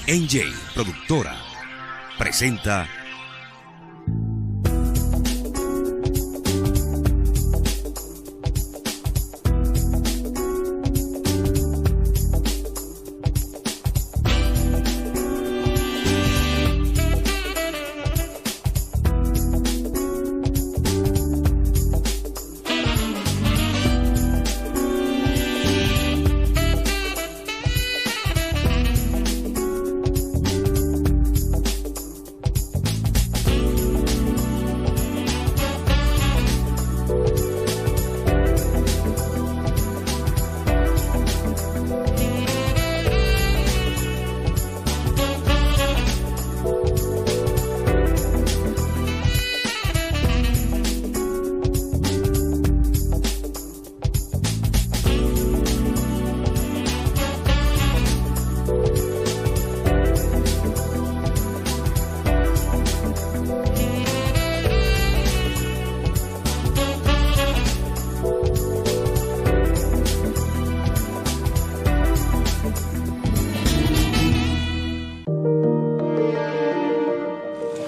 NJ Productora presenta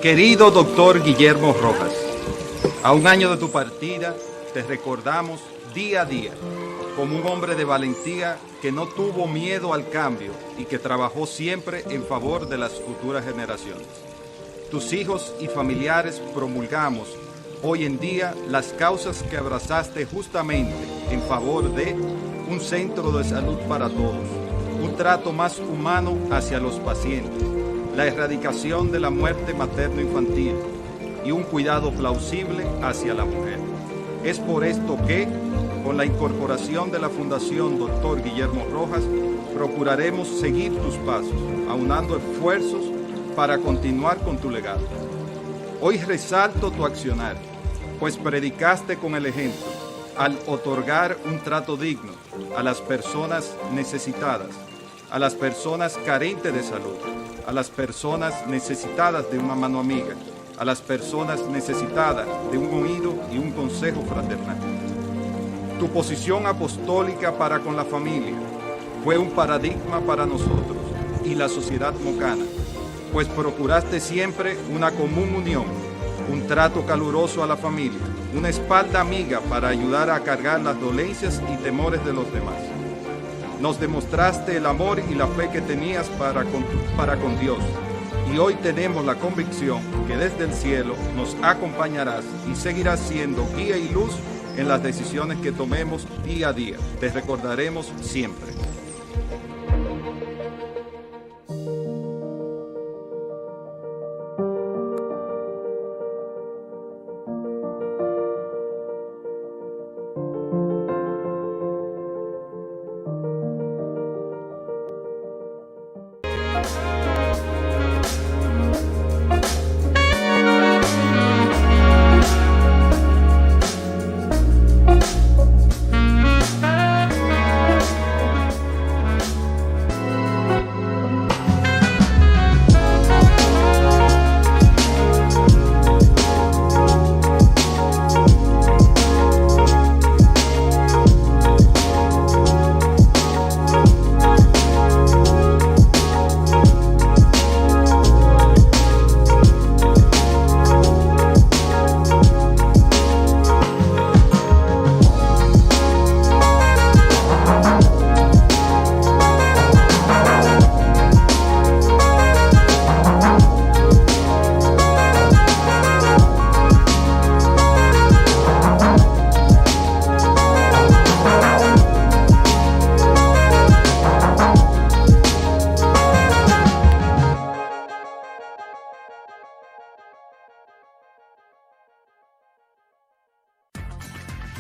Querido doctor Guillermo Rojas, a un año de tu partida te recordamos día a día como un hombre de valentía que no tuvo miedo al cambio y que trabajó siempre en favor de las futuras generaciones. Tus hijos y familiares promulgamos hoy en día las causas que abrazaste justamente en favor de un centro de salud para todos, un trato más humano hacia los pacientes, la erradicación de la muerte materno-infantil y un cuidado plausible hacia la mujer. Es por esto que, con la incorporación de la Fundación Dr. Guillermo Rojas, procuraremos seguir tus pasos, aunando esfuerzos para continuar con tu legado. Hoy resalto tu accionar, pues predicaste con el ejemplo al otorgar un trato digno a las personas necesitadas, a las personas carentes de salud, a las personas necesitadas de una mano amiga, a las personas necesitadas de un oído y un consejo fraternal. Tu posición apostólica para con la familia fue un paradigma para nosotros y la sociedad mocana, pues procuraste siempre una común unión, un trato caluroso a la familia, una espalda amiga para ayudar a cargar las dolencias y temores de los demás. Nos demostraste el amor y la fe que tenías para con Dios, y hoy tenemos la convicción que desde el cielo nos acompañarás y seguirás siendo guía y luz en las decisiones que tomemos día a día. Te recordaremos siempre.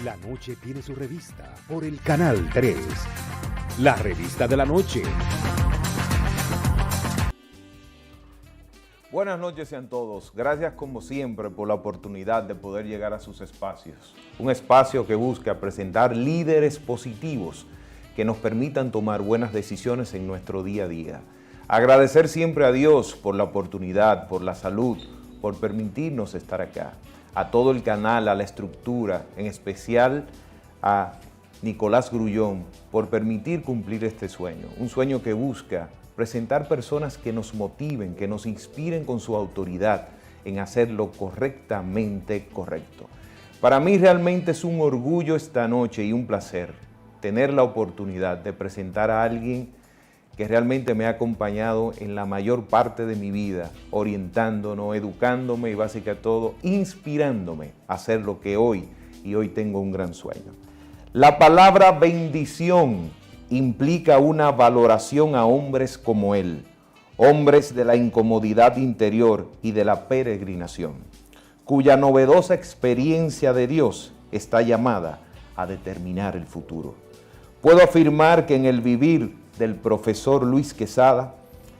La noche tiene su revista por el Canal 3. La revista de la noche. Buenas noches sean todos. Gracias como siempre por la oportunidad de poder llegar a sus espacios. Un espacio que busca presentar líderes positivos que nos permitan tomar buenas decisiones en nuestro día a día. Agradecer siempre a Dios por la oportunidad, por la salud, por permitirnos estar acá. A todo el canal, a la estructura, en especial a Nicolás Grullón por permitir cumplir este sueño. Un sueño que busca presentar personas que nos motiven, que nos inspiren con su autoridad en hacer lo correctamente correcto. Para mí realmente es un orgullo esta noche y un placer tener la oportunidad de presentar a alguien que realmente me ha acompañado en la mayor parte de mi vida, orientándonos, educándome y básicamente todo, inspirándome a hacer lo que hoy tengo un gran sueño. La palabra bendición implica una valoración a hombres como él, hombres de la incomodidad interior y de la peregrinación, cuya novedosa experiencia de Dios está llamada a determinar el futuro. Puedo afirmar que en el vivir del profesor Luis Quesada,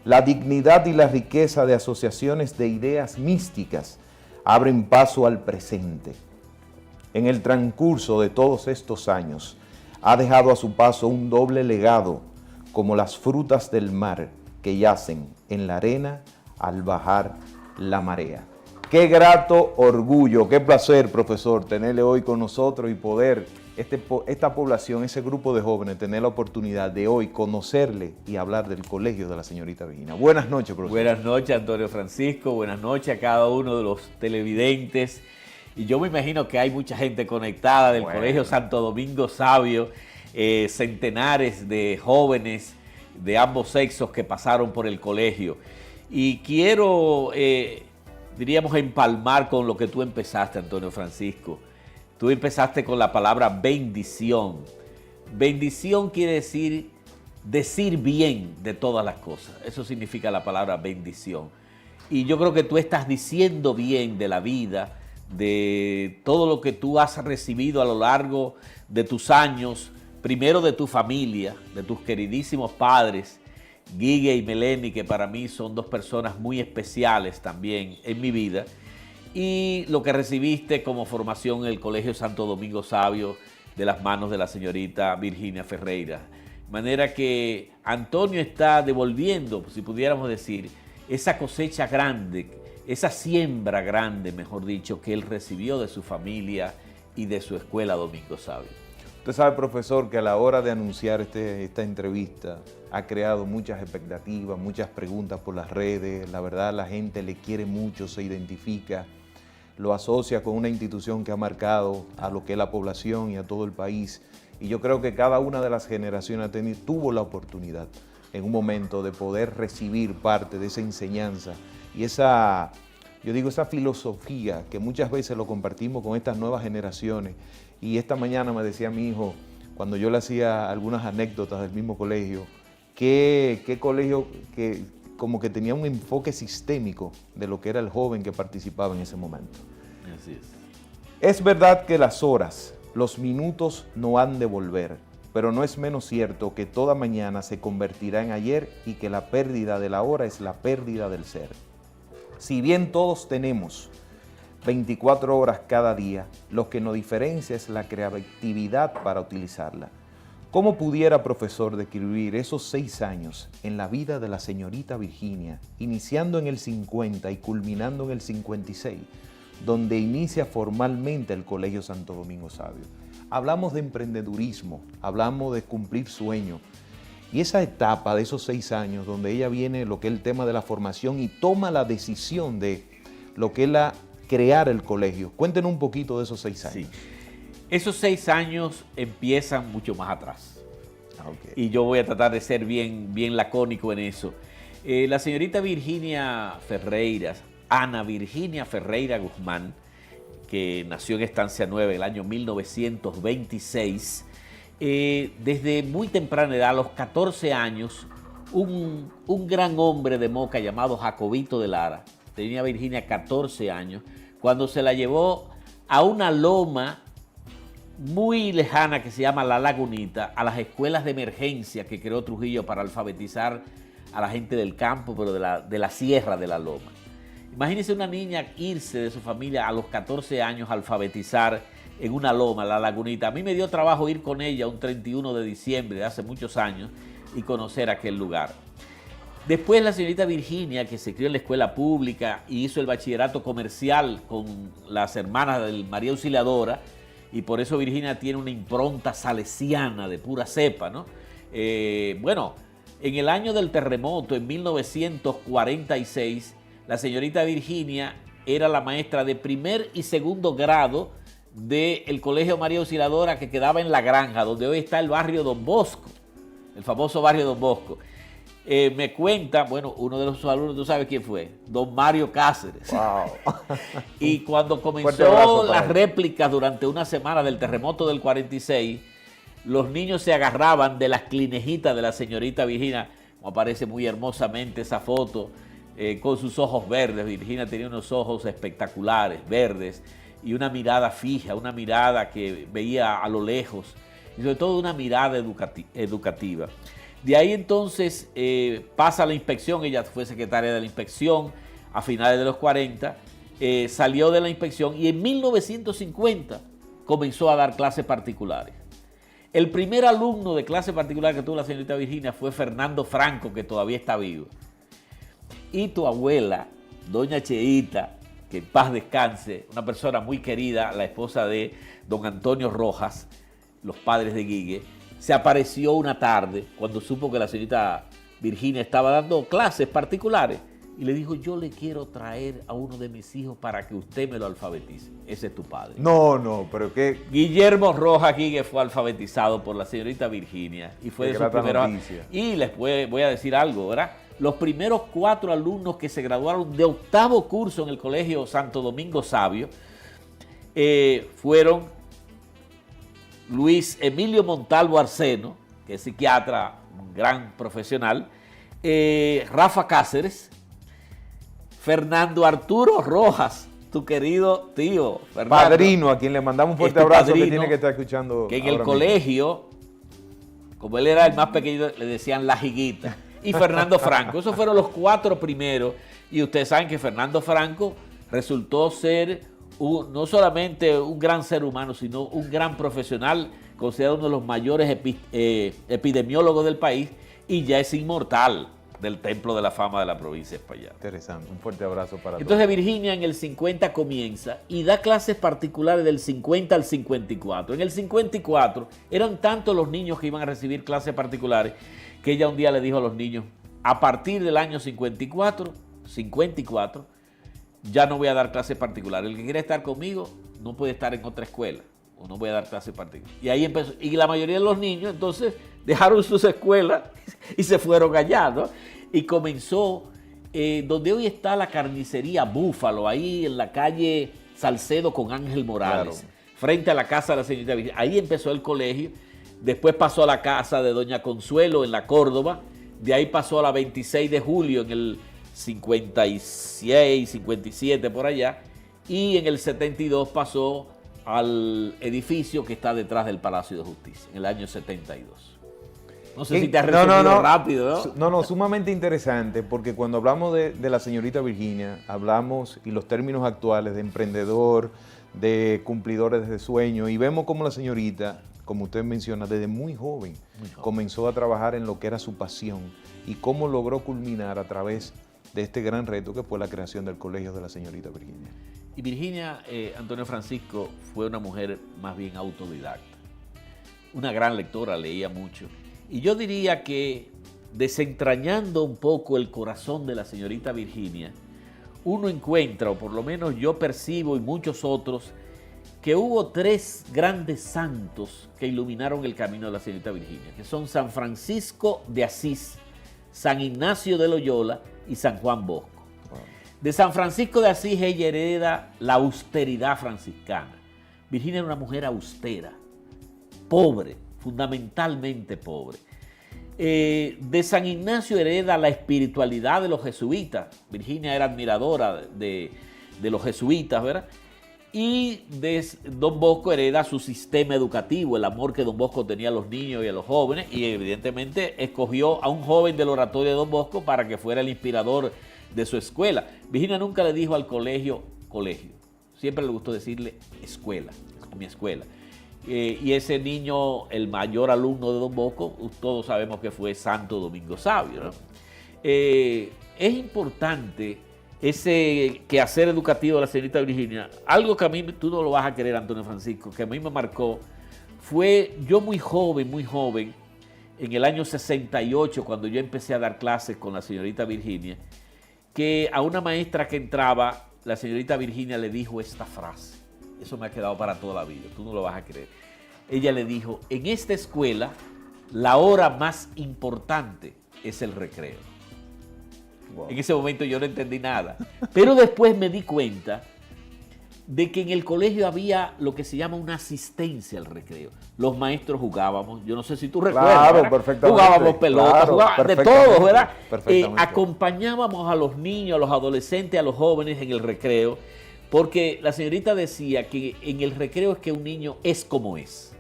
la dignidad y la riqueza de asociaciones de ideas místicas abren paso al presente. En el transcurso de todos estos años, ha dejado a su paso un doble legado, como las frutas del mar que yacen en la arena al bajar la marea. Qué grato orgullo, qué placer, profesor, tenerle hoy con nosotros y poder, esta población, ese grupo de jóvenes, tener la oportunidad de hoy conocerle y hablar del Colegio de la Señorita Virginia. Buenas noches, profesor. Buenas noches, Antonio Francisco, buenas noches a cada uno de los televidentes. Y yo me imagino que hay mucha gente conectada del Colegio Santo Domingo Sabio, centenares de jóvenes de ambos sexos que pasaron por el colegio. Y quiero, diríamos, empalmar con lo que tú empezaste, Antonio Francisco. Tú empezaste con la palabra bendición. Bendición quiere decir bien de todas las cosas. Eso significa la palabra bendición. Y yo creo que tú estás diciendo bien de la vida, de todo lo que tú has recibido a lo largo de tus años, primero de tu familia, de tus queridísimos padres, Guille y Meleni, que para mí son dos personas muy especiales también en mi vida, y lo que recibiste como formación en el Colegio Santo Domingo Sabio de las manos de la señorita Virginia Ferreira. De manera que Antonio está devolviendo, si pudiéramos decir, esa cosecha grande, esa siembra grande, mejor dicho, que él recibió de su familia y de su escuela Domingo Sabio. Usted sabe, profesor, que a la hora de anunciar esta entrevista ha creado muchas expectativas, muchas preguntas por las redes. La verdad, la gente le quiere mucho, se identifica, lo asocia con una institución que ha marcado a lo que es la población y a todo el país. Y yo creo que cada una de las generaciones tuvo la oportunidad en un momento de poder recibir parte de esa enseñanza y esa filosofía que muchas veces lo compartimos con estas nuevas generaciones. Y esta mañana me decía mi hijo, cuando yo le hacía algunas anécdotas del mismo colegio, qué colegio que como que tenía un enfoque sistémico de lo que era el joven que participaba en ese momento. Así es. Es verdad que las horas, los minutos no han de volver, pero no es menos cierto que toda mañana se convertirá en ayer y que la pérdida de la hora es la pérdida del ser. Si bien todos tenemos 24 horas cada día, lo que nos diferencia es la creatividad para utilizarla. ¿Cómo pudiera, profesor, describir esos 6 años en la vida de la señorita Virginia, iniciando en el 50 y culminando en el 56, donde inicia formalmente el Colegio Santo Domingo Sabio? Hablamos de emprendedurismo, hablamos de cumplir sueños, y esa etapa de esos 6 años donde ella viene lo que es el tema de la formación y toma la decisión de lo que es crear el colegio. Cuéntenos un poquito de esos 6 años. Sí. Esos 6 años empiezan mucho más atrás. Okay. Y yo voy a tratar de ser bien lacónico en eso. La señorita Virginia Ferreira, Ana Virginia Ferreira Guzmán, que nació en Estancia Nueva en el año 1926, desde muy temprana edad, a los 14 años, un gran hombre de Moca llamado Jacobito de Lara, tenía Virginia 14 años, cuando se la llevó a una loma muy lejana que se llama La Lagunita, a las escuelas de emergencia que creó Trujillo para alfabetizar a la gente del campo, pero de la sierra de la loma. Imagínense una niña irse de su familia a los 14 años a alfabetizar en una loma, La Lagunita. A mí me dio trabajo ir con ella un 31 de diciembre de hace muchos años y conocer aquel lugar. Después la señorita Virginia, que se crió en la escuela pública y hizo el bachillerato comercial con las hermanas de María Auxiliadora, y por eso Virginia tiene una impronta salesiana de pura cepa, ¿no? En el año del terremoto, en 1946, la señorita Virginia era la maestra de primer y segundo grado del Colegio María Auxiliadora, que quedaba en La Granja, donde hoy está el barrio Don Bosco, el famoso barrio Don Bosco. Me cuenta, bueno, uno de los alumnos, ¿tú sabes quién fue? Don Mario Cáceres. Wow. Y cuando comenzó las réplicas durante una semana del terremoto del 46, los niños se agarraban de las clinejitas de la señorita Virginia, como aparece muy hermosamente esa foto, con sus ojos verdes. Virginia tenía unos ojos espectaculares, verdes, y una mirada fija, una mirada que veía a lo lejos, y sobre todo una mirada educativa. De ahí entonces pasa la inspección, ella fue secretaria de la inspección a finales de los 40, salió de la inspección y en 1950 comenzó a dar clases particulares. El primer alumno de clase particular que tuvo la señorita Virginia fue Fernando Franco, que todavía está vivo. Y tu abuela, doña Cheita, que en paz descanse, una persona muy querida, la esposa de don Antonio Rojas, los padres de Guille, se apareció una tarde cuando supo que la señorita Virginia estaba dando clases particulares y le dijo: yo le quiero traer a uno de mis hijos para que usted me lo alfabetice. Ese es tu padre. No, pero qué... Guillermo Rojas Guille fue alfabetizado por la señorita Virginia y fue de sus primeros... Y les voy a decir algo, ¿verdad? Los primeros 4 alumnos que se graduaron de 8º curso en el Colegio Santo Domingo Sabio fueron Luis Emilio Montalvo Arseno, que es psiquiatra, un gran profesional, Rafa Cáceres, Fernando Arturo Rojas, tu querido tío Fernando. Padrino, a quien le mandamos un fuerte abrazo, que tiene que estar escuchando. Que en el colegio, como él era el más pequeño, le decían la jiguita. Y Fernando Franco. Esos fueron los 4 primeros. Y ustedes saben que Fernando Franco resultó ser no solamente un gran ser humano, sino un gran profesional, considerado uno de los mayores epidemiólogos del país, y ya es inmortal del Templo de la Fama de la provincia de Espaillat. Interesante, un fuerte abrazo para todos. Entonces Virginia en el 50 comienza y da clases particulares del 50 al 54. En el 54 eran tantos los niños que iban a recibir clases particulares que ella un día le dijo a los niños: a partir del año 54, ya no voy a dar clases particulares. El que quiera estar conmigo no puede estar en otra escuela, o no voy a dar clases particulares. Y ahí empezó. Y la mayoría de los niños entonces dejaron sus escuelas y se fueron allá, ¿no? Y comenzó donde hoy está la carnicería Búfalo, ahí en la calle Salcedo con Ángel Morales, claro, frente a la casa de la señorita Virginia. Ahí empezó el colegio. Después pasó a la casa de doña Consuelo en la Córdoba. De ahí pasó a la 26 de julio en el 56, 57 por allá. Y en el 72 pasó al edificio que está detrás del Palacio de Justicia, en el año 72. No sé si te has resumido rápido, ¿no? No, sumamente interesante, porque cuando hablamos de la señorita Virginia, hablamos, y los términos actuales, de emprendedor, de cumplidores de sueños, y vemos cómo la señorita, como usted menciona, desde muy joven, comenzó a trabajar en lo que era su pasión y cómo logró culminar a través de este gran reto que fue la creación del Colegio de la señorita Virginia. Y Virginia, Antonio Francisco, fue una mujer más bien autodidacta, una gran lectora, leía mucho. Y yo diría que, desentrañando un poco el corazón de la señorita Virginia, uno encuentra, o por lo menos yo percibo y muchos otros, que hubo 3 grandes santos que iluminaron el camino de la señorita Virginia, que son San Francisco de Asís, San Ignacio de Loyola y San Juan Bosco. Wow. De San Francisco de Asís ella hereda la austeridad franciscana. Virginia era una mujer austera, pobre, fundamentalmente pobre. De San Ignacio hereda la espiritualidad de los jesuitas. Virginia era admiradora de los jesuitas, ¿verdad? Y de Don Bosco hereda su sistema educativo, el amor que Don Bosco tenía a los niños y a los jóvenes, y evidentemente escogió a un joven del oratorio de Don Bosco para que fuera el inspirador de su escuela. Virginia nunca le dijo al colegio, siempre le gustó decirle escuela, mi escuela. Y ese niño, el mayor alumno de Don Bosco, todos sabemos que fue Santo Domingo Sabio, ¿no? Es importante ese quehacer educativo de la señorita Virginia. Algo que a mí, tú no lo vas a querer, Antonio Francisco, que a mí me marcó, fue yo muy joven, en el año 68, cuando yo empecé a dar clases con la señorita Virginia, que a una maestra que entraba, la señorita Virginia le dijo esta frase. Eso me ha quedado para toda la vida, tú no lo vas a creer. Ella le dijo, en esta escuela, la hora más importante es el recreo. Wow. En ese momento yo no entendí nada, pero después me di cuenta de que en el colegio había lo que se llama una asistencia al recreo. Los maestros jugábamos, yo no sé si tú recuerdas, claro, perfectamente, jugábamos pelota, claro, jugábamos de todo, ¿verdad? Perfectamente. Acompañábamos a los niños, a los adolescentes, a los jóvenes en el recreo, porque la señorita decía que en el recreo es que un niño es como es.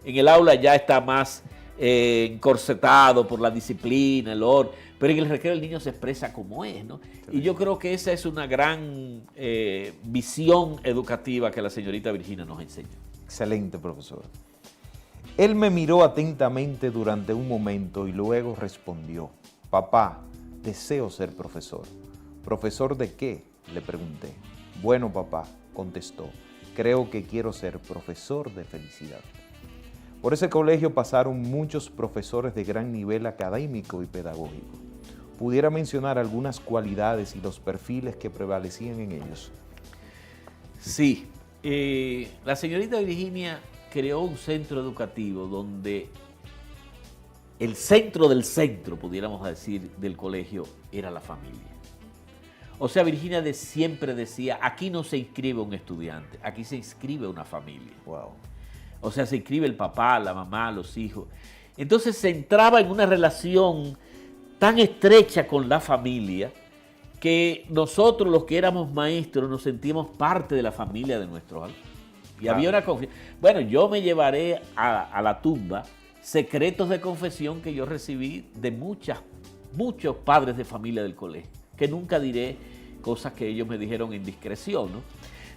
En el aula ya está más encorsetado por la disciplina, el orden, pero en el recreo el niño se expresa como es, ¿no? Y yo creo que esa es una gran visión educativa que la señorita Virginia nos enseña. Excelente, profesor. Él me miró atentamente durante un momento y luego respondió, papá, deseo ser profesor. ¿Profesor de qué?, le pregunté. Bueno, papá, contestó, creo que quiero ser profesor de felicidad. Por ese colegio pasaron muchos profesores de gran nivel académico y pedagógico. ¿Pudiera mencionar algunas cualidades y los perfiles que prevalecían en ellos? Sí, la señorita Virginia creó un centro educativo donde el centro del centro, pudiéramos decir, del colegio era la familia. O sea, Virginia siempre decía, aquí no se inscribe un estudiante, aquí se inscribe una familia. Wow. O sea, se inscribe el papá, la mamá, los hijos. Entonces se entraba en una relación tan estrecha con la familia que nosotros, los que éramos maestros, nos sentíamos parte de la familia de nuestros alumnos. Y claro, había una confianza. Bueno, yo me llevaré a la tumba secretos de confesión que yo recibí de muchos padres de familia del colegio, que nunca diré cosas que ellos me dijeron en discreción, ¿no?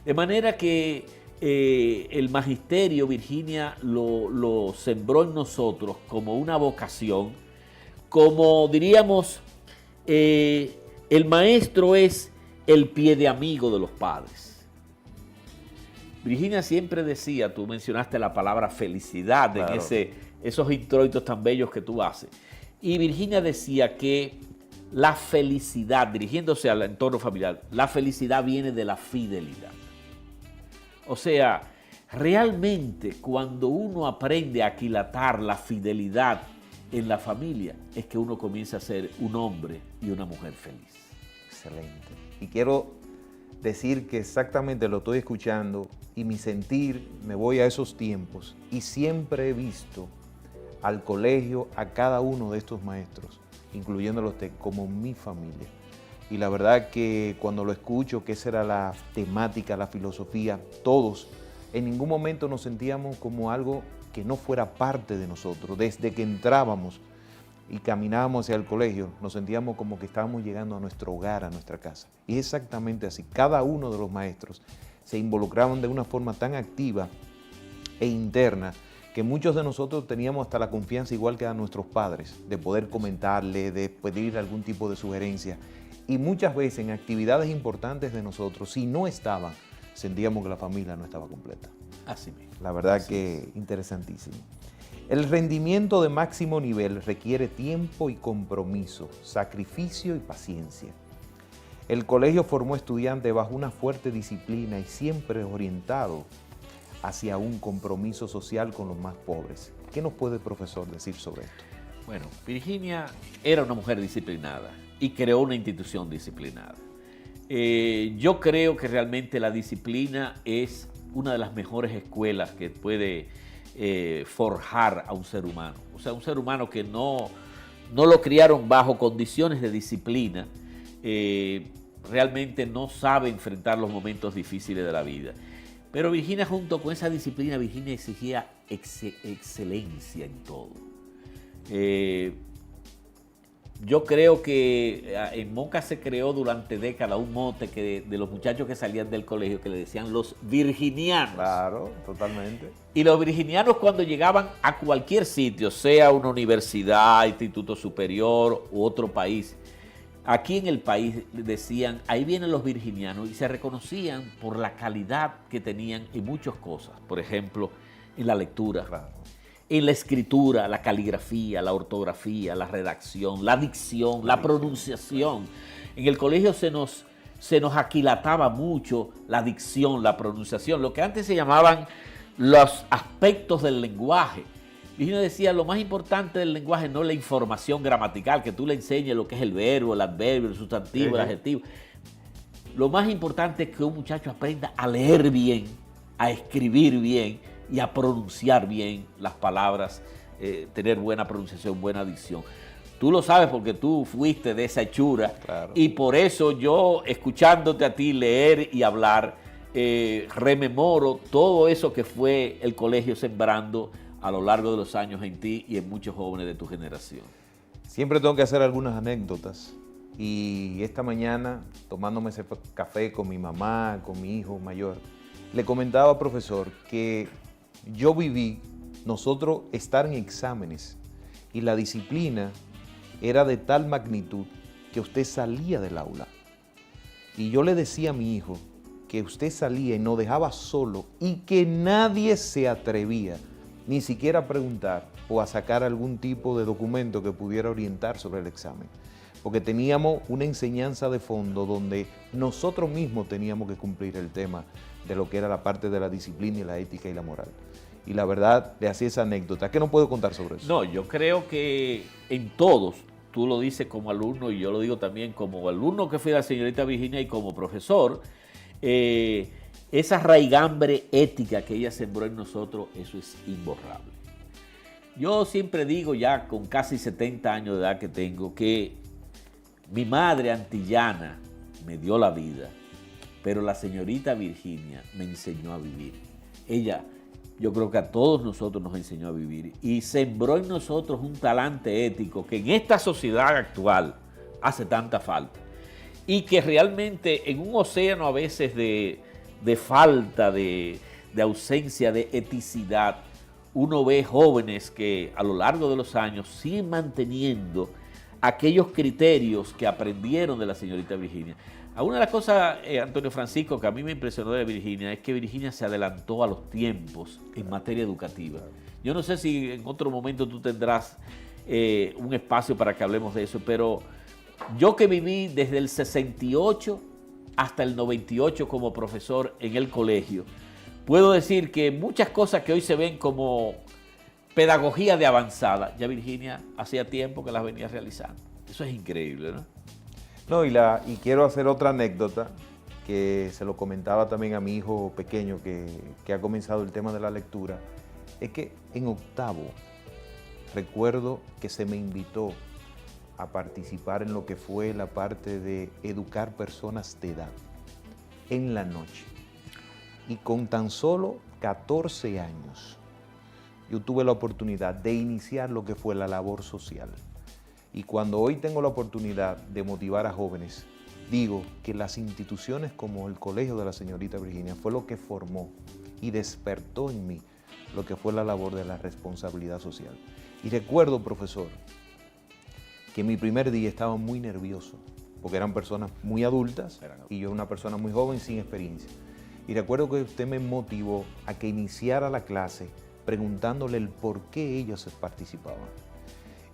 De manera que el magisterio, Virginia, lo sembró en nosotros como una vocación, como diríamos, el maestro es el pie de amigo de los padres. Virginia siempre decía, tú mencionaste la palabra felicidad, claro, en esos introitos tan bellos que tú haces. Y Virginia decía que la felicidad, dirigiéndose al entorno familiar, la felicidad viene de la fidelidad. O sea, realmente cuando uno aprende a aquilatar la fidelidad en la familia, es que uno comienza a ser un hombre y una mujer feliz. Excelente. Y quiero decir que exactamente lo estoy escuchando y mi sentir, me voy a esos tiempos y siempre he visto al colegio, a cada uno de estos maestros, incluyéndolo a usted, como mi familia. Y la verdad que cuando lo escucho, que esa era la temática, la filosofía, todos, en ningún momento nos sentíamos como algo que no fuera parte de nosotros. Desde que entrábamos y caminábamos hacia el colegio, nos sentíamos como que estábamos llegando a nuestro hogar, a nuestra casa. Y exactamente así, cada uno de los maestros se involucraban de una forma tan activa e interna que muchos de nosotros teníamos hasta la confianza, igual que a nuestros padres, de poder comentarle, de pedir algún tipo de sugerencia. Y muchas veces en actividades importantes de nosotros, si no estaban, sentíamos que la familia no estaba completa. Así mismo. La verdad que interesantísimo. El rendimiento de máximo nivel requiere tiempo y compromiso, sacrificio y paciencia. El colegio formó estudiantes bajo una fuerte disciplina y siempre orientado hacia un compromiso social con los más pobres. ¿Qué nos puede el profesor decir sobre esto? Bueno, Virginia era una mujer disciplinada y creó una institución disciplinada. Yo creo que realmente la disciplina es una de las mejores escuelas que puede forjar a un ser humano. O sea, un ser humano que no lo criaron bajo condiciones de disciplina, realmente no sabe enfrentar los momentos difíciles de la vida. Pero Virginia, junto con esa disciplina, Virginia exigía excelencia en todo. Yo creo que en Moca se creó durante décadas un mote de los muchachos que salían del colegio que le decían los virginianos. Claro, totalmente. Y los virginianos, cuando llegaban a cualquier sitio, sea una universidad, instituto superior u otro país, aquí en el país decían, ahí vienen los virginianos, y se reconocían por la calidad que tenían en muchas cosas. Por ejemplo, en la lectura, claro, en la escritura, la caligrafía, la ortografía, la redacción, la dicción, la pronunciación. En el colegio se nos aquilataba mucho la dicción, la pronunciación, lo que antes se llamaban los aspectos del lenguaje. Virginia decía, lo más importante del lenguaje no es la información gramatical, que tú le enseñes lo que es el verbo, el adverbio, el sustantivo, el adjetivo. Lo más importante es que un muchacho aprenda a leer bien, a escribir bien y a pronunciar bien las palabras, tener buena pronunciación, buena dicción. Tú lo sabes porque tú fuiste de esa hechura, claro. Y por eso yo, escuchándote a ti leer y hablar, rememoro todo eso que fue el colegio sembrando a lo largo de los años en ti y en muchos jóvenes de tu generación. Siempre tengo que hacer algunas anécdotas y esta mañana, tomándome ese café con mi mamá, con mi hijo mayor, le comentaba, profesor, que yo viví nosotros estar en exámenes y la disciplina era de tal magnitud que usted salía del aula. Y yo le decía a mi hijo que usted salía y nos dejaba solo y que nadie se atrevía ni siquiera a preguntar o a sacar algún tipo de documento que pudiera orientar sobre el examen. Porque teníamos una enseñanza de fondo donde nosotros mismos teníamos que cumplir el tema de lo que era la parte de la disciplina y la ética y la moral. Y la verdad, le hacía esa anécdota. ¿Qué no puedo contar sobre eso? No, yo creo que en todos, tú lo dices como alumno y yo lo digo también como alumno que fui de la señorita Virginia y como profesor, esa raigambre ética que ella sembró en nosotros, eso es imborrable. Yo siempre digo, ya con casi 70 años de edad que tengo, que mi madre antillana me dio la vida, pero la señorita Virginia me enseñó a vivir. Ella, yo creo que a todos nosotros nos enseñó a vivir y sembró en nosotros un talante ético que en esta sociedad actual hace tanta falta y que realmente en un océano a veces de falta, de ausencia de eticidad, uno ve jóvenes que a lo largo de los años siguen manteniendo aquellos criterios que aprendieron de la señorita Virginia. Una de las cosas, Antonio Francisco, que a mí me impresionó de Virginia es que Virginia se adelantó a los tiempos en materia educativa. Yo no sé si en otro momento tú tendrás un espacio para que hablemos de eso, pero yo que viví desde el 68 hasta el 98 como profesor en el colegio, puedo decir que muchas cosas que hoy se ven como pedagogía de avanzada, ya Virginia hacía tiempo que las venía realizando. Eso es increíble, ¿no? No, y quiero hacer otra anécdota que se lo comentaba también a mi hijo pequeño que ha comenzado el tema de la lectura. Es que en octavo recuerdo que se me invitó a participar en lo que fue la parte de educar personas de edad en la noche. Y con tan solo 14 años yo tuve la oportunidad de iniciar lo que fue la labor social. Y cuando hoy tengo la oportunidad de motivar a jóvenes, digo que las instituciones como el Colegio de la Señorita Virginia fue lo que formó y despertó en mí lo que fue la labor de la responsabilidad social. Y recuerdo, profesor, que mi primer día estaba muy nervioso, porque eran personas muy adultas y yo una persona muy joven sin experiencia. Y recuerdo que usted me motivó a que iniciara la clase preguntándole el por qué ellos participaban.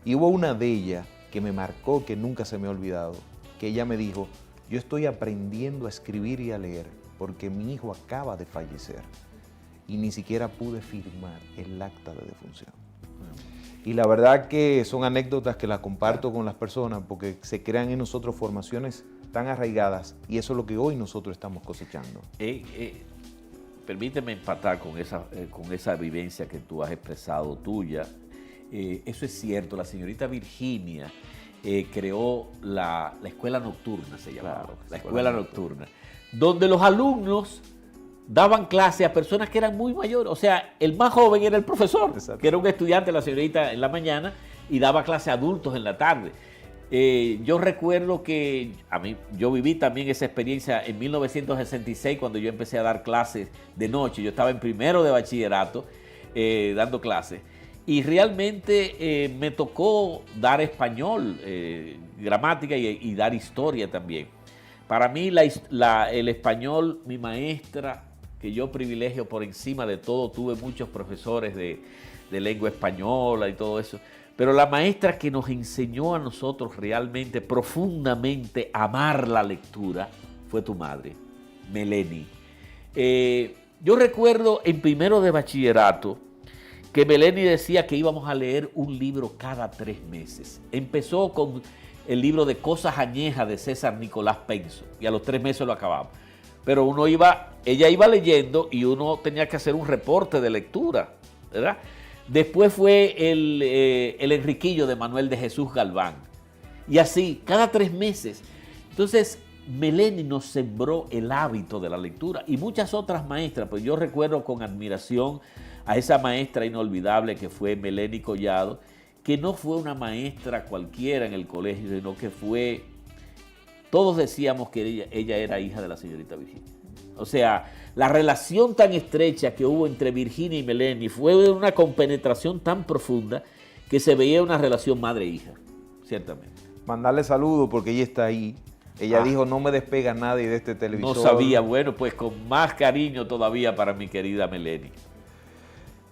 Y hubo una de ellas que me marcó, que nunca se me ha olvidado, que ella me dijo, yo estoy aprendiendo a escribir y a leer porque mi hijo acaba de fallecer y ni siquiera pude firmar el acta de defunción. Y la verdad que son anécdotas que las comparto con las personas porque se crean en nosotros formaciones tan arraigadas y eso es lo que hoy nosotros estamos cosechando. Permíteme empatar con esa vivencia que tú has expresado tuya. Eso es cierto, la señorita Virginia creó la escuela nocturna, se llamaba, claro, la escuela nocturna, donde los alumnos daban clase a personas que eran muy mayores. O sea, el más joven era el profesor, exacto, que era un estudiante de la señorita en la mañana y daba clase a adultos en la tarde. Yo recuerdo que yo viví también esa experiencia en 1966 cuando yo empecé a dar clases de noche. Yo estaba en primero de bachillerato dando clases y realmente me tocó dar español, gramática y dar historia también. Para mí el español, mi maestra que yo privilegio por encima de todo, tuve muchos profesores de lengua española y todo eso, pero la maestra que nos enseñó a nosotros realmente, profundamente, a amar la lectura, fue tu madre, Meleni. Yo recuerdo en primero de bachillerato que Meleni decía que íbamos a leer un libro cada 3 meses. Empezó con el libro de Cosas Añejas de César Nicolás Penso y a los 3 meses lo acabamos. Pero ella iba leyendo y uno tenía que hacer un reporte de lectura, ¿verdad? Después fue el Enriquillo de Manuel de Jesús Galván. Y así, cada 3 meses. Entonces, Meleni nos sembró el hábito de la lectura y muchas otras maestras. Pues yo recuerdo con admiración a esa maestra inolvidable que fue Meleni Collado, que no fue una maestra cualquiera en el colegio, sino que fue... Todos decíamos que ella era hija de la señorita Virginia. O sea, la relación tan estrecha que hubo entre Virginia y Meleni fue una compenetración tan profunda que se veía una relación madre-hija, ciertamente. Mandarle saludos porque ella está ahí. Ella dijo, no me despega nadie de este televisor. No sabía, bueno, pues con más cariño todavía para mi querida Meleni.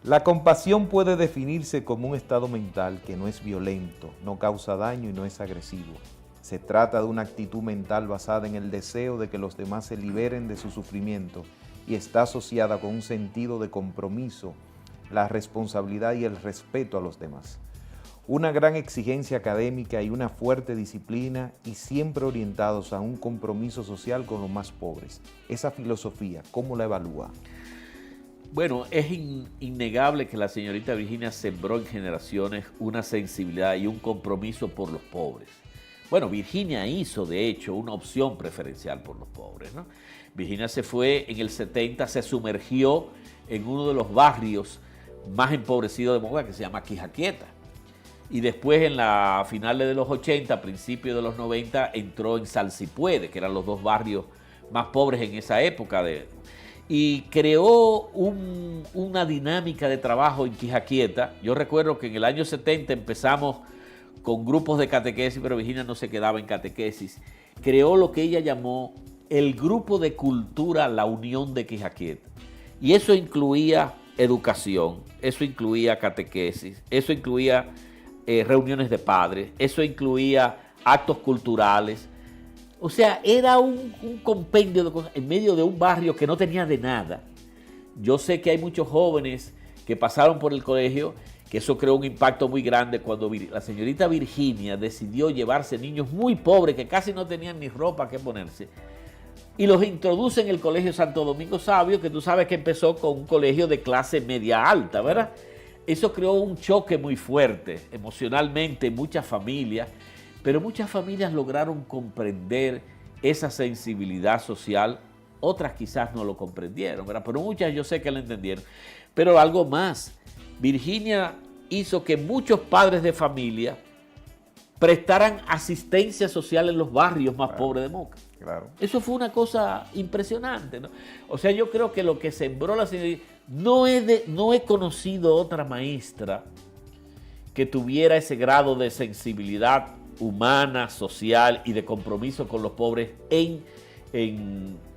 La compasión puede definirse como un estado mental que no es violento, no causa daño y no es agresivo. Se trata de una actitud mental basada en el deseo de que los demás se liberen de su sufrimiento y está asociada con un sentido de compromiso, la responsabilidad y el respeto a los demás. Una gran exigencia académica y una fuerte disciplina y siempre orientados a un compromiso social con los más pobres. Esa filosofía, ¿cómo la evalúa? Bueno, es innegable que la señorita Virginia sembró en generaciones una sensibilidad y un compromiso por los pobres. Bueno, Virginia hizo, de hecho, una opción preferencial por los pobres, ¿no? Virginia se fue en el 70, se sumergió en uno de los barrios más empobrecidos de Moca, que se llama Quijaquieta. Y después, en la finales de los 80, principios de los 90, entró en Salsipuede, que eran los 2 barrios más pobres en esa época. Y creó una dinámica de trabajo en Quijaquieta. Yo recuerdo que en el año 70 empezamos con grupos de catequesis, pero Virginia no se quedaba en catequesis. Creó lo que ella llamó el Grupo de Cultura La Unión de Quijaquieta. Y eso incluía educación, eso incluía catequesis, eso incluía reuniones de padres, eso incluía actos culturales. O sea, era un compendio de cosas en medio de un barrio que no tenía de nada. Yo sé que hay muchos jóvenes que pasaron por el colegio, que eso creó un impacto muy grande cuando la señorita Virginia decidió llevarse niños muy pobres que casi no tenían ni ropa que ponerse y los introduce en el Colegio Santo Domingo Sabio, que tú sabes que empezó con un colegio de clase media alta, ¿verdad? Eso creó un choque muy fuerte emocionalmente en muchas familias, pero muchas familias lograron comprender esa sensibilidad social, otras quizás no lo comprendieron, ¿verdad? Pero muchas yo sé que lo entendieron. Pero algo más, Virginia hizo que muchos padres de familia prestaran asistencia social en los barrios más pobres de Moca. Claro. Eso fue una cosa impresionante, ¿no? O sea, yo creo que lo que sembró la señorita, no he conocido otra maestra que tuviera ese grado de sensibilidad humana, social y de compromiso con los pobres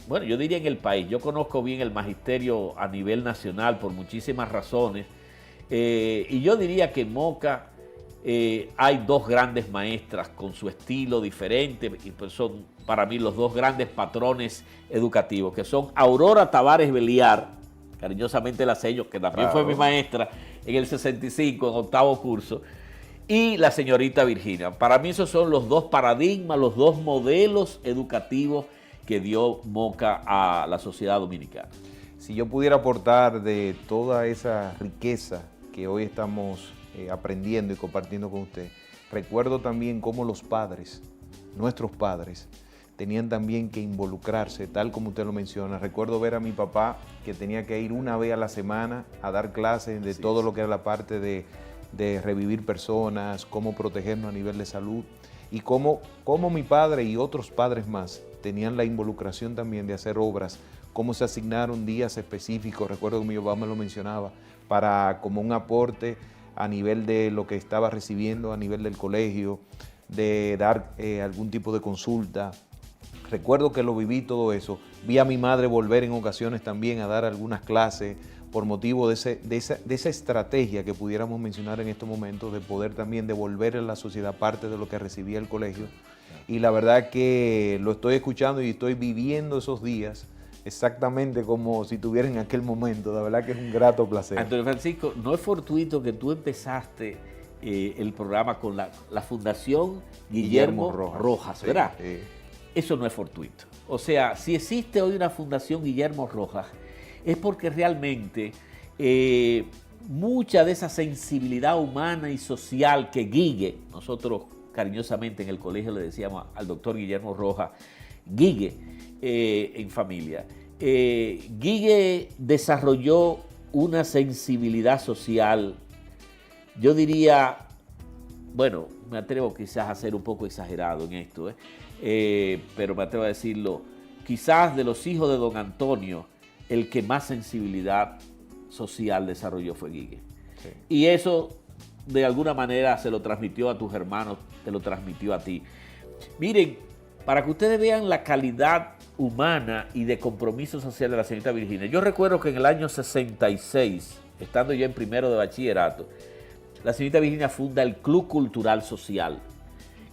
bueno, yo diría en el país. Yo conozco bien el magisterio a nivel nacional por muchísimas razones. Y yo diría que en Moca hay 2 grandes maestras con su estilo diferente y pues son para mí los 2 grandes patrones educativos, que son Aurora Tavares Beliar, cariñosamente la sello, que también fue mi maestra en el 65, en 8º curso, y la señorita Virginia. Para mí esos son los 2 paradigmas, los 2 modelos educativos que dio Moca a la sociedad dominicana. Si yo pudiera aportar de toda esa riqueza que hoy estamos aprendiendo y compartiendo con usted, recuerdo también cómo los padres, nuestros padres, tenían también que involucrarse, tal como usted lo menciona. Recuerdo ver a mi papá que tenía que ir una vez a la semana a dar clases de todo lo que era la parte de revivir personas, cómo protegernos a nivel de salud, y cómo mi padre y otros padres más tenían la involucración también de hacer obras, cómo se asignaron días específicos. Recuerdo que mi papá me lo mencionaba, para como un aporte a nivel de lo que estaba recibiendo a nivel del colegio, de dar algún tipo de consulta. recuerdo que lo viví todo eso. Vi a mi madre volver en ocasiones también a dar algunas clases por motivo de esa estrategia que pudiéramos mencionar en estos momentos, de poder también devolver a la sociedad parte de lo que recibía el colegio. Y la verdad que lo estoy escuchando y estoy viviendo esos días exactamente como si estuviera en aquel momento. La verdad que es un grato placer. Antonio Francisco, no es fortuito que tú empezaste el programa con la Fundación Guillermo Rojas, ¿verdad? Sí. Eso no es fortuito. O sea, si existe hoy una Fundación Guillermo Rojas, es porque realmente mucha de esa sensibilidad humana y social que Guille, nosotros cariñosamente en el colegio le decíamos al doctor Guillermo Rojas, Guille en familia, Guille desarrolló una sensibilidad social, yo diría, bueno, me atrevo quizás a ser un poco exagerado en esto, pero me atrevo a decirlo, quizás de los hijos de don Antonio, el que más sensibilidad social desarrolló fue Guille. Sí. Y eso, de alguna manera, se lo transmitió a tus hermanos, te lo transmitió a ti. Miren, para que ustedes vean la calidad humana y de compromiso social de la señorita Virginia, yo recuerdo que en el año 66, estando yo en primero de bachillerato, la señorita Virginia funda el Club Cultural Social,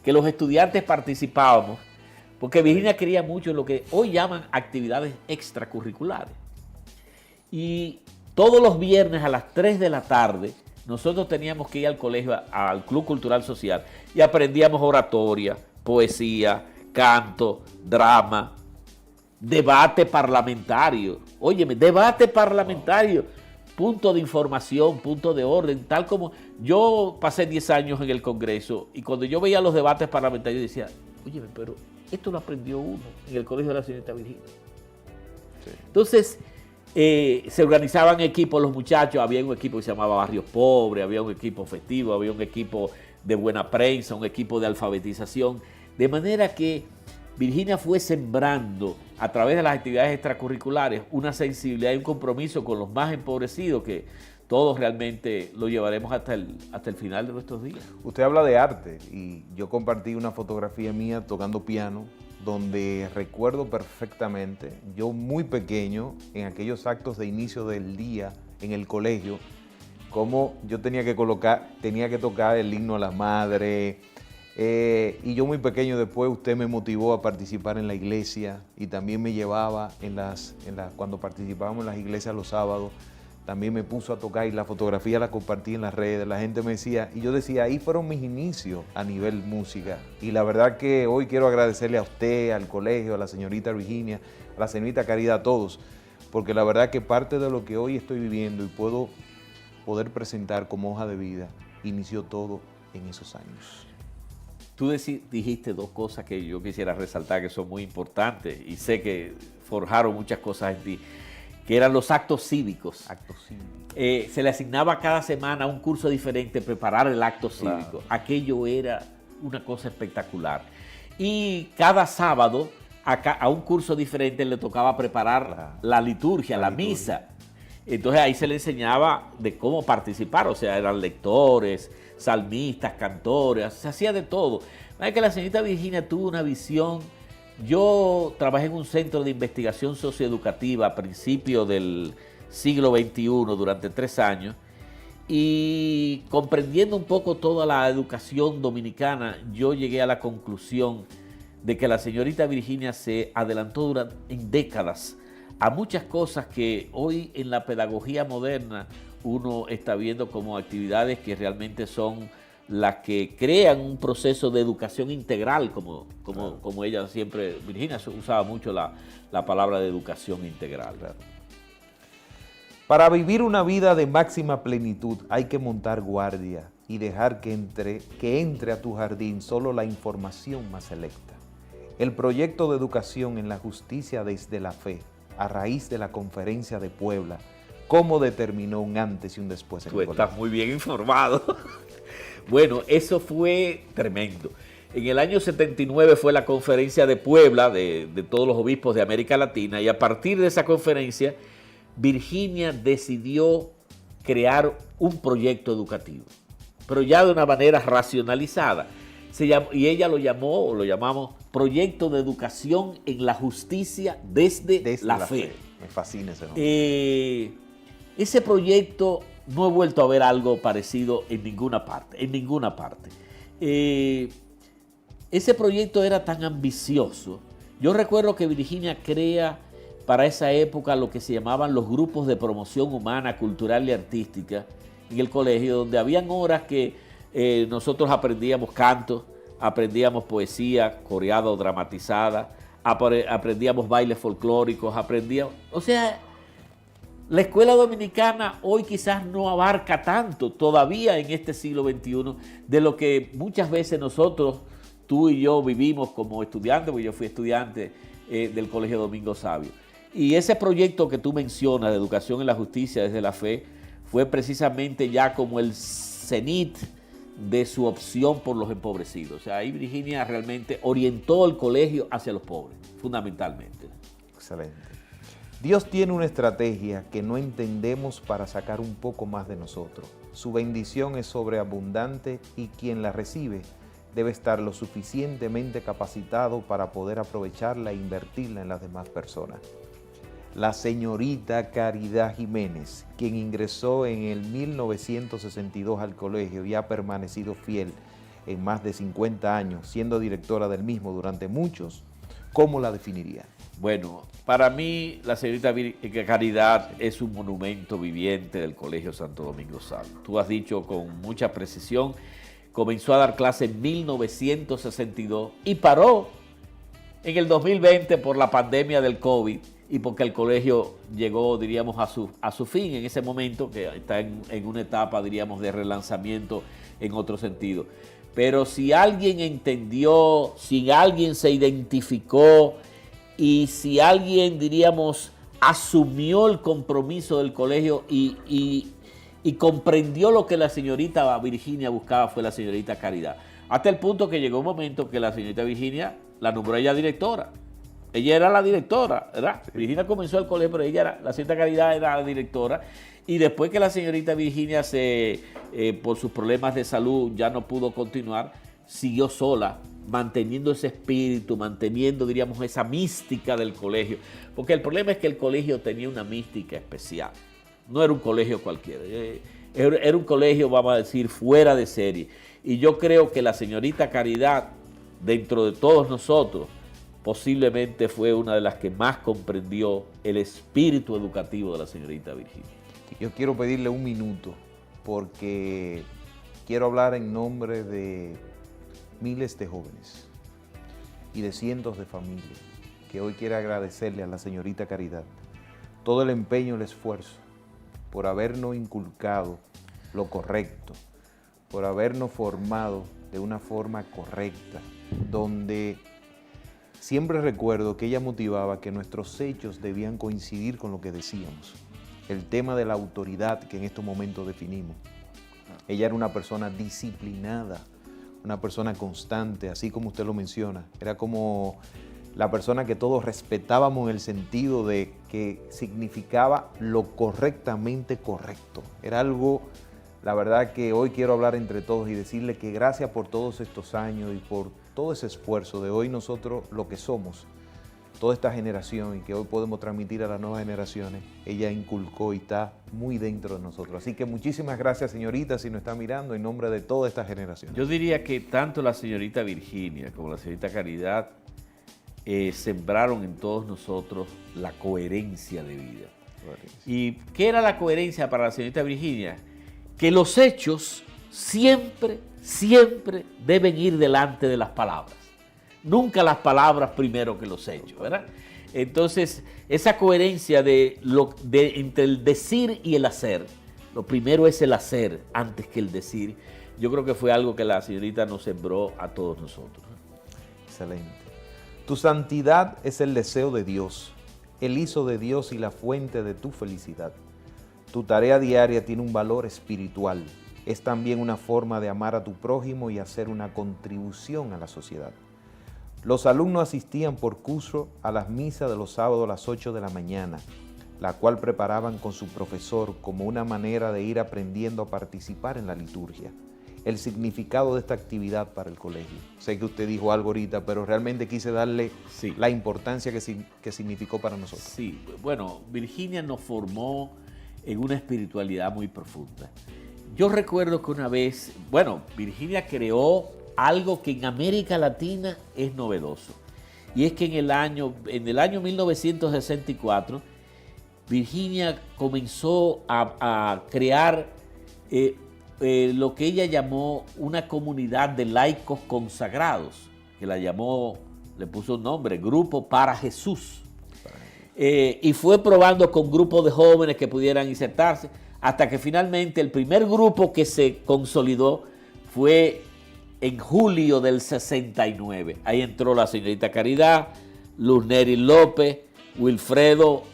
que los estudiantes participábamos, porque Virginia quería mucho lo que hoy llaman actividades extracurriculares. Y todos los viernes a las 3 de la tarde nosotros teníamos que ir al colegio, al Club Cultural Social, y aprendíamos oratoria, poesía, canto, drama, debate parlamentario. Óyeme, debate parlamentario, punto de información, punto de orden, tal como yo pasé 10 años en el Congreso y cuando yo veía los debates parlamentarios decía, óyeme, pero esto lo aprendió uno en el colegio de la señorita Virginia. Sí. Entonces, se organizaban equipos los muchachos, había un equipo que se llamaba Barrios Pobres, había un equipo festivo, había un equipo de buena prensa, un equipo de alfabetización, de manera que Virginia fue sembrando a través de las actividades extracurriculares una sensibilidad y un compromiso con los más empobrecidos que todos realmente lo llevaremos hasta el final de nuestros días. Usted habla de arte y yo compartí una fotografía mía tocando piano donde recuerdo perfectamente, yo muy pequeño, en aquellos actos de inicio del día en el colegio, cómo yo tenía que tocar el himno a la madre, y yo muy pequeño después usted me motivó a participar en la iglesia y también me llevaba cuando participábamos en las iglesias los sábados, también me puso a tocar y la fotografía la compartí en las redes, la gente me decía, y yo decía, ahí fueron mis inicios a nivel música. Y la verdad que hoy quiero agradecerle a usted, al colegio, a la señorita Virginia, a la señorita Caridad, a todos, porque la verdad que parte de lo que hoy estoy viviendo y puedo poder presentar como hoja de vida, inició todo en esos años. Tú dijiste dos cosas que yo quisiera resaltar que son muy importantes y sé que forjaron muchas cosas en ti, que eran los actos cívicos. Se le asignaba cada semana un curso diferente, preparar el acto cívico. Claro. Aquello era una cosa espectacular. Y cada sábado a un curso diferente le tocaba preparar la liturgia, la misa. Entonces ahí se le enseñaba de cómo participar, o sea, eran lectores, salmistas, cantores, se hacía de todo. Es que la señorita Virginia tuvo una visión. Yo trabajé en un centro de investigación socioeducativa a principios del siglo XXI durante 3 años y comprendiendo un poco toda la educación dominicana, yo llegué a la conclusión de que la señorita Virginia se adelantó en décadas a muchas cosas que hoy en la pedagogía moderna uno está viendo como actividades que realmente son las que crean un proceso de educación integral, como ella siempre, Virginia usaba mucho la palabra de educación integral. Claro. Para vivir una vida de máxima plenitud hay que montar guardia y dejar que entre a tu jardín solo la información más selecta. El proyecto de educación en la justicia desde la fe, a raíz de la Conferencia de Puebla, cómo determinó un antes y un después en el colegio. Tú estás muy bien informado. Bueno, eso fue tremendo. En el año 79 fue la Conferencia de Puebla de todos los obispos de América Latina y a partir de esa conferencia, Virginia decidió crear un proyecto educativo, pero ya de una manera racionalizada. Y ella lo llamó, o lo llamamos, Proyecto de Educación en la Justicia desde la Fe. Me fascina ese nombre. Ese proyecto no he vuelto a ver algo parecido en ninguna parte, ese proyecto era tan ambicioso. Yo recuerdo que Virginia crea para esa época lo que se llamaban los grupos de promoción humana, cultural y artística en el colegio, donde habían horas que nosotros aprendíamos canto, aprendíamos poesía coreada o dramatizada, aprendíamos bailes folclóricos, o sea, la escuela dominicana hoy quizás no abarca tanto todavía en este siglo XXI de lo que muchas veces nosotros, tú y yo, vivimos como estudiantes, porque yo fui estudiante del Colegio Domingo Sabio. Y ese proyecto que tú mencionas de educación en la justicia desde la fe fue precisamente ya como el cenit de su opción por los empobrecidos. O sea, ahí Virginia realmente orientó el colegio hacia los pobres, fundamentalmente. Excelente. Dios tiene una estrategia que no entendemos para sacar un poco más de nosotros. Su bendición es sobreabundante y quien la recibe debe estar lo suficientemente capacitado para poder aprovecharla e invertirla en las demás personas. La señorita Caridad Jiménez, quien ingresó en el 1962 al colegio y ha permanecido fiel en más de 50 años, siendo directora del mismo durante muchos, ¿cómo la definiría? Bueno, para mí la señorita Caridad es un monumento viviente del Colegio Santo Domingo Sabio. Tú has dicho con mucha precisión, comenzó a dar clase en 1962 y paró en el 2020 por la pandemia del COVID y porque el colegio llegó, diríamos, a su fin en ese momento, que está en una etapa, diríamos, de relanzamiento en otro sentido. Pero si alguien entendió, si alguien se identificó y si alguien, diríamos, asumió el compromiso del colegio y comprendió lo que la señorita Virginia buscaba, fue la señorita Caridad. Hasta el punto que llegó un momento que la señorita Virginia la nombró ella directora. Ella era la directora, ¿verdad? Sí. Virginia comenzó el colegio, pero la señorita Caridad era la directora. Y después que la señorita Virginia por sus problemas de salud ya no pudo continuar, siguió sola, manteniendo ese espíritu, manteniendo, diríamos, esa mística del colegio. Porque el problema es que el colegio tenía una mística especial. No era un colegio cualquiera. Era un colegio, vamos a decir, fuera de serie. Y yo creo que la señorita Caridad, dentro de todos nosotros, posiblemente fue una de las que más comprendió el espíritu educativo de la señorita Virginia. Yo quiero pedirle un minuto porque quiero hablar en nombre de miles de jóvenes y de cientos de familias que hoy quiero agradecerle a la señorita Caridad todo el empeño y el esfuerzo por habernos inculcado lo correcto, por habernos formado de una forma correcta, donde siempre recuerdo que ella motivaba que nuestros hechos debían coincidir con lo que decíamos. El tema de la autoridad que en estos momentos definimos. Ella era una persona disciplinada, una persona constante, así como usted lo menciona. Era como la persona que todos respetábamos en el sentido de que significaba lo correctamente correcto. Era algo, la verdad, que hoy quiero hablar entre todos y decirle que gracias por todos estos años y por todo ese esfuerzo de hoy nosotros lo que somos, toda esta generación y que hoy podemos transmitir a las nuevas generaciones, ella inculcó y está muy dentro de nosotros. Así que muchísimas gracias, señorita, si nos está mirando, en nombre de toda esta generación. Yo diría que tanto la señorita Virginia como la señorita Caridad sembraron en todos nosotros la coherencia de vida. ¿Y qué era la coherencia para la señorita Virginia? Que los hechos siempre deben ir delante de las palabras. Nunca las palabras primero que los hechos, ¿verdad? Entonces, esa coherencia entre el decir y el hacer, lo primero es el hacer antes que el decir, yo creo que fue algo que la señorita nos sembró a todos nosotros. Excelente. Tu santidad es el deseo de Dios, el hizo de Dios y la fuente de tu felicidad. Tu tarea diaria tiene un valor espiritual. Es también una forma de amar a tu prójimo y hacer una contribución a la sociedad. Los alumnos asistían por curso a las misas de los sábados a las 8 de la mañana, la cual preparaban con su profesor como una manera de ir aprendiendo a participar en la liturgia. el significado de esta actividad para el colegio. Sé que usted dijo algo ahorita, pero realmente quise darle la importancia que significó para nosotros. Sí, bueno, Virginia nos formó en una espiritualidad muy profunda. Yo recuerdo que una vez, bueno, Virginia creó algo que en América Latina es novedoso. Y es que en el año 1964, Virginia comenzó a crear lo que ella llamó una comunidad de laicos consagrados, que le puso un nombre, Grupo para Jesús. Y fue probando con grupos de jóvenes que pudieran insertarse, hasta que finalmente el primer grupo que se consolidó fue en julio del 69. Ahí entró la señorita Caridad, Luz Neri López, Wilfredo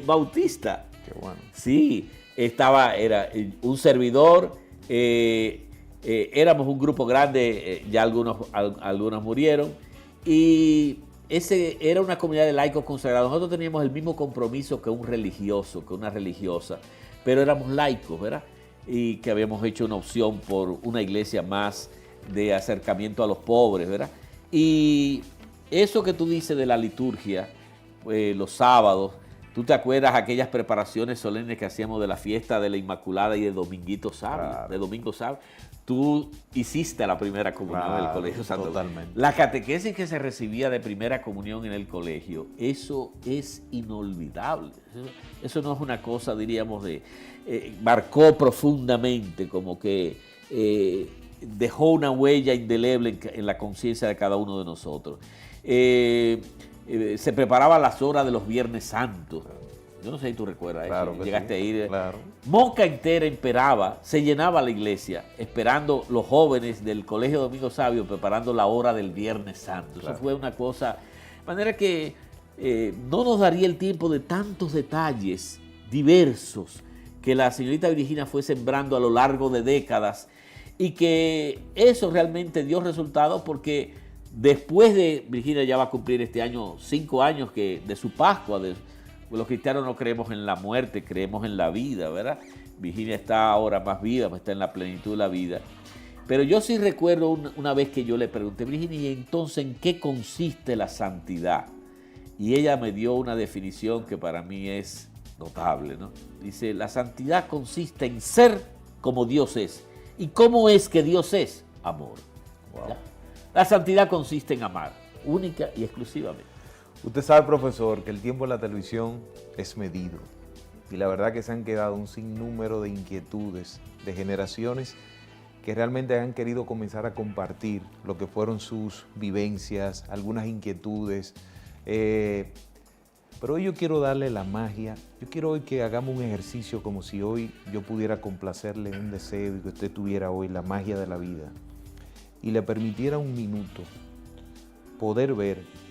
Bautista. Qué bueno. Sí, era un servidor, éramos un grupo grande, ya algunos murieron, y ese era una comunidad de laicos consagrados. Nosotros teníamos el mismo compromiso que un religioso, que una religiosa, pero éramos laicos, ¿verdad? Y que habíamos hecho una opción por una iglesia más de acercamiento a los pobres, ¿verdad? Y eso que tú dices de la liturgia, los sábados, ¿tú te acuerdas aquellas preparaciones solemnes que hacíamos de la fiesta de la Inmaculada y de Dominguito Sabio? Claro. De Domingo Sabio. Tú hiciste la primera comunión del Colegio Santo Domingo. Totalmente. La catequesis que se recibía de primera comunión en el colegio, eso es inolvidable. Eso no es una cosa, diríamos, marcó profundamente, como que dejó una huella indeleble en la conciencia de cada uno de nosotros. Se preparaban las horas de los Viernes Santos. Yo no sé si tú recuerdas, claro si llegaste a ir. Claro. Moca entera imperaba, se llenaba la iglesia, esperando los jóvenes del Colegio Domingo Sabio, preparando la hora del Viernes Santo. Claro. Eso fue una cosa, de manera que no nos daría el tiempo de tantos detalles diversos que la señorita Virginia fue sembrando a lo largo de décadas, y que eso realmente dio resultados, porque después de Virginia ya va a cumplir este año 5 años de su Pascua. Los cristianos no creemos en la muerte, creemos en la vida, ¿verdad? Virginia está ahora más viva, está en la plenitud de la vida. Pero yo sí recuerdo una vez que yo le pregunté, Virginia, ¿y entonces en qué consiste la santidad? Y ella me dio una definición que para mí es notable, ¿no? Dice, la santidad consiste en ser como Dios es. ¿Y cómo es que Dios es? Amor. Wow. La santidad consiste en amar, única y exclusivamente. Usted sabe, profesor, que el tiempo en la televisión es medido, y la verdad que se han quedado un sinnúmero de inquietudes de generaciones que realmente han querido comenzar a compartir lo que fueron sus vivencias, algunas inquietudes, pero hoy yo quiero darle la magia. Yo quiero hoy que hagamos un ejercicio como si hoy yo pudiera complacerle un deseo y que usted tuviera hoy la magia de la vida y le permitiera un minuto poder ver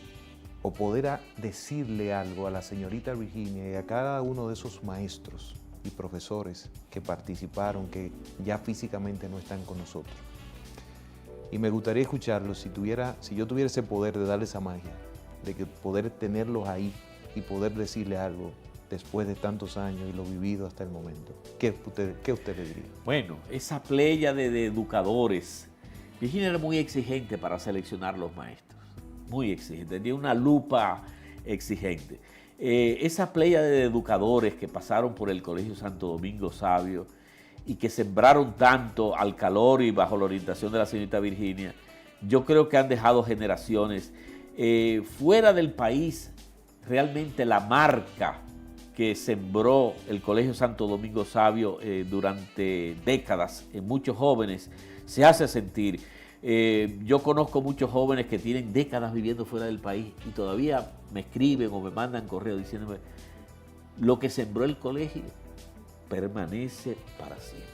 o poder decirle algo a la señorita Virginia y a cada uno de esos maestros y profesores que participaron, que ya físicamente no están con nosotros. Y me gustaría escucharlos si yo tuviera ese poder de darle esa magia, de que poder tenerlos ahí y poder decirle algo después de tantos años y lo vivido hasta el momento. ¿Qué usted le diría? Bueno, esa pléyade de educadores. Virginia era muy exigente para seleccionar los maestros. Muy exigente, tenía una lupa exigente. Esa playa de educadores que pasaron por el Colegio Santo Domingo Sabio y que sembraron tanto al calor y bajo la orientación de la señorita Virginia, yo creo que han dejado generaciones fuera del país. Realmente la marca que sembró el Colegio Santo Domingo Sabio durante décadas en muchos jóvenes se hace sentir. Yo conozco muchos jóvenes que tienen décadas viviendo fuera del país y todavía me escriben o me mandan correo diciéndome, lo que sembró el colegio permanece para siempre.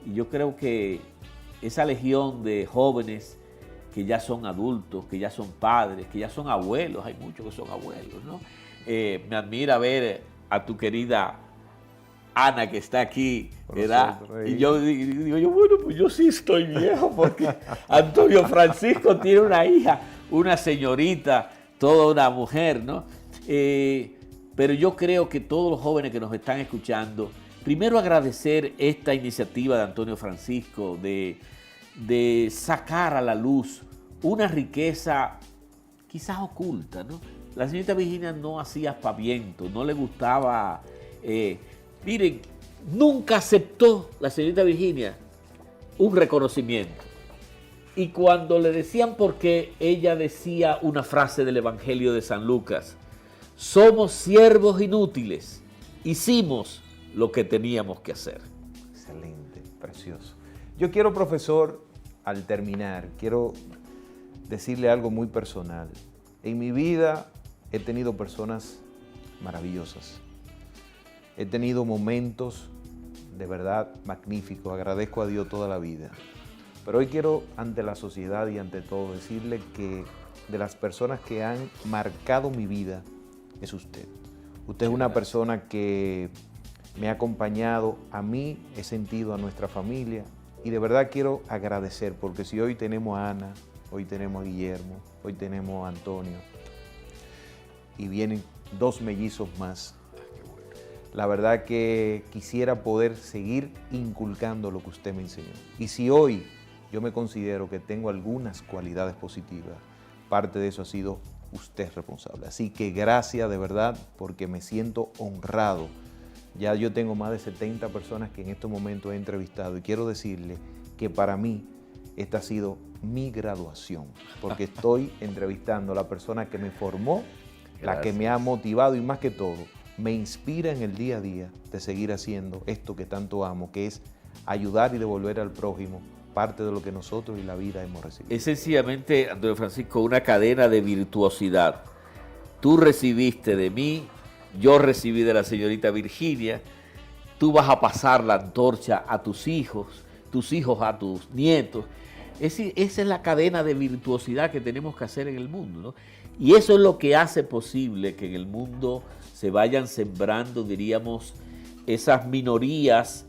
Y yo creo que esa legión de jóvenes que ya son adultos, que ya son padres, que ya son abuelos, hay muchos que son abuelos, ¿no? Me admira ver a tu querida Ana, que está aquí, ¿verdad? Y yo digo, bueno, pues yo sí estoy viejo, porque Antonio Francisco tiene una hija, una señorita, toda una mujer, ¿no? Pero yo creo que todos los jóvenes que nos están escuchando primero agradecer esta iniciativa de Antonio Francisco de sacar a la luz una riqueza quizás oculta, ¿no? La señorita Virginia no hacía aspaviento, no le gustaba... miren, nunca aceptó la señorita Virginia un reconocimiento. Y cuando le decían por qué, ella decía una frase del Evangelio de San Lucas: somos siervos inútiles, hicimos lo que teníamos que hacer. Excelente, precioso. Yo quiero, profesor, al terminar, quiero decirle algo muy personal. En mi vida he tenido personas maravillosas. He tenido momentos de verdad magníficos. Agradezco a Dios toda la vida. Pero hoy quiero, ante la sociedad y ante todo, decirle que de las personas que han marcado mi vida es usted. Usted es una persona que me ha acompañado a mí, he sentido a nuestra familia y de verdad quiero agradecer, porque si hoy tenemos a Ana, hoy tenemos a Guillermo, hoy tenemos a Antonio y vienen 2 mellizos más, la verdad que quisiera poder seguir inculcando lo que usted me enseñó. Y si hoy yo me considero que tengo algunas cualidades positivas, parte de eso ha sido usted responsable. Así que gracias de verdad, porque me siento honrado. Ya yo tengo más de 70 personas que en estos momentos he entrevistado y quiero decirle que para mí esta ha sido mi graduación, porque estoy entrevistando a la persona que me formó, la que me ha motivado y más que todo, me inspira en el día a día de seguir haciendo esto que tanto amo, que es ayudar y devolver al prójimo parte de lo que nosotros y la vida hemos recibido. Es sencillamente, Antonio Francisco, una cadena de virtuosidad. Tú recibiste de mí, yo recibí de la señorita Virginia, tú vas a pasar la antorcha a tus hijos a tus nietos. Esa es la cadena de virtuosidad que tenemos que hacer en el mundo, ¿no? Y eso es lo que hace posible que en el mundo se vayan sembrando, diríamos, esas minorías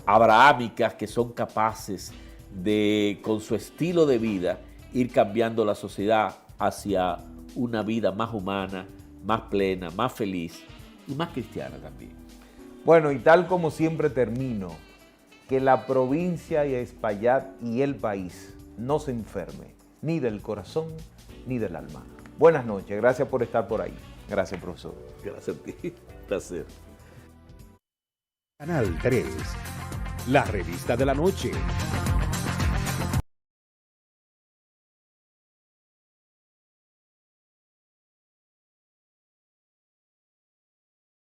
abrahámicas que son capaces de, con su estilo de vida, ir cambiando la sociedad hacia una vida más humana, más plena, más feliz y más cristiana también. Bueno, y tal como siempre termino, que la provincia y Espaillat y el país no se enferme, ni del corazón ni del alma. Buenas noches, gracias por estar por ahí. Gracias, profesor. Gracias a ti, placer. Canal 3, la revista de la noche.